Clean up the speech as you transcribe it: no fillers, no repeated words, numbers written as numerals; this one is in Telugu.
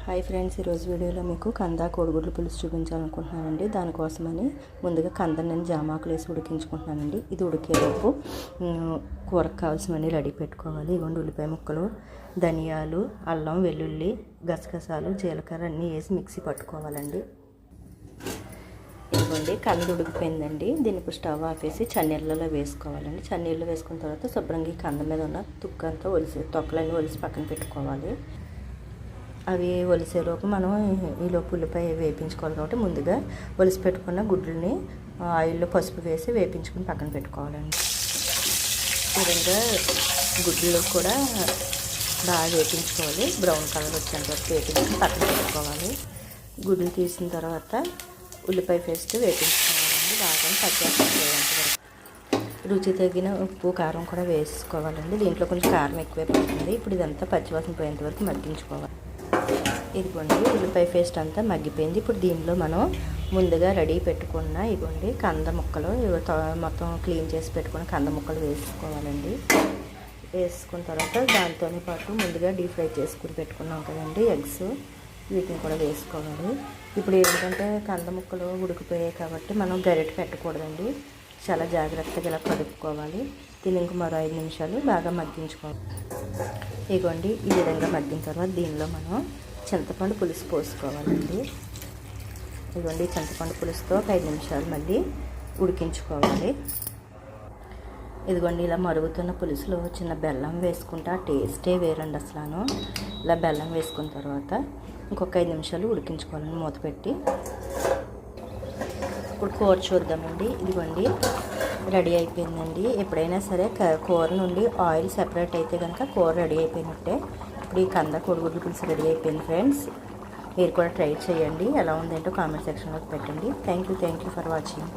హాయ్ ఫ్రెండ్స్, ఈరోజు వీడియోలో మీకు కంద కోడిగుడ్లు పులుసు చూపించాలనుకుంటున్నానండి. దానికోసమని ముందుగా కందని నేను జామాకులు వేసి ఉడికించుకుంటున్నానండి. ఇది ఉడికేలోపు కూరకు కావాల్సినవన్నీ రెడీ పెట్టుకోవాలి. ఇవ్వండి, ఉల్లిపాయ ముక్కలు, ధనియాలు, అల్లం, వెల్లుల్లి, గసగసాలు, జీలకర్ర అన్నీ వేసి మిక్సీ పట్టుకోవాలండి. ఇదిగోండి, కంద ఉడికిపోయిందండి. దీన్ని ఇప్పుడు స్టవ్ ఆపేసి చన్నీళ్ళలో వేసుకోవాలండి. చన్నీళ్ళు వేసుకున్న తర్వాత శుభ్రంగా కంద మీద ఉన్న తుక్కంతా తొక్కలన్నీ ఒలిసి పక్కన పెట్టుకోవాలి. అవి ఒలిసేలోపు మనం ఈలోపు ఉల్లిపాయ వేపించుకోవాలి కాబట్టి ముందుగా ఒలిసి పెట్టుకున్న గుడ్లని ఆయిల్లో పసుపు వేసి వేపించుకుని పక్కన పెట్టుకోవాలండి. ఈ విధంగా గుడ్లు కూడా బాగా వేపించుకోవాలి. బ్రౌన్ కలర్ వచ్చేంత వరకు వేపించుకుని పక్కన పెట్టుకోవాలి. గుడ్లు తీసిన తర్వాత ఉల్లిపాయ పేస్ట్ వేపించుకోవాలండి. బాగా పచ్చివాసన పోయేంత వరకు. రుచి తగిన ఉప్పు, కారం కూడా వేసుకోవాలండి. దీంట్లో కొంచెం కారం ఎక్కువే పడుతుంది. ఇప్పుడు ఇదంతా పచ్చివాసన పోయేంత వరకు మగ్గించుకోవాలి. ఇదిగోండి, ఉల్లిపాయ పేస్ట్ అంతా మగ్గిపోయింది. ఇప్పుడు దీనిలో మనం ముందుగా రెడీ పెట్టుకున్న ఇదిగోండి కంద ముక్కలు మొత్తం క్లీన్ చేసి పెట్టుకున్న కంద ముక్కలు వేసుకోవాలండి. వేసుకున్న తర్వాత దాంతో పాటు ముందుగా డీప్ ఫ్రై చేసుకుని పెట్టుకున్నాం కదండి ఎగ్స్, వీటిని కూడా వేసుకోవాలి. ఇప్పుడు ఏంటంటే కంద ముక్కలు ఉడికిపోయాయి కాబట్టి మనం గరిటె పెట్టకూడదండి. చాలా జాగ్రత్తగా ఇలా కలుపుకోవాలి. దీన్ని ఇంక మరో 5 నిమిషాలు బాగా మగ్గించుకోవాలి. ఇదిగోండి, ఈ విధంగా మగ్గిన తర్వాత దీనిలో మనం చింతపండు పులుసు పోసుకోవాలండి. ఇదిగోండి, చింతపండు పులుసుతో 5 నిమిషాలు మళ్ళీ ఉడికించుకోవాలి. ఇదిగోండి, ఇలా మరుగుతున్న పులుసులో చిన్న బెల్లం వేసుకుంటే ఆ టేస్టే వేరండి అసలు. ఇలా బెల్లం వేసుకున్న తర్వాత ఇంకొక 5 నిమిషాలు ఉడికించుకోవాలని మూత పెట్టి. ఇప్పుడు కూర చూద్దామండి. ఇదిగోండి, రెడీ అయిపోయిందండి. ఎప్పుడైనా సరే కూర నుండి ఆయిల్ సెపరేట్ అయితే కనుక కూర రెడీ అయిపోయినట్టే. ఇప్పుడు ఈ కంద కోడిగుడ్లు పులుసు రెడీ అయిపోయింది ఫ్రెండ్స్. మీరు కూడా ట్రై చేయండి. ఎలా ఉందేంటో కామెంట్ సెక్షన్లోకి పెట్టండి. Thank you for watching.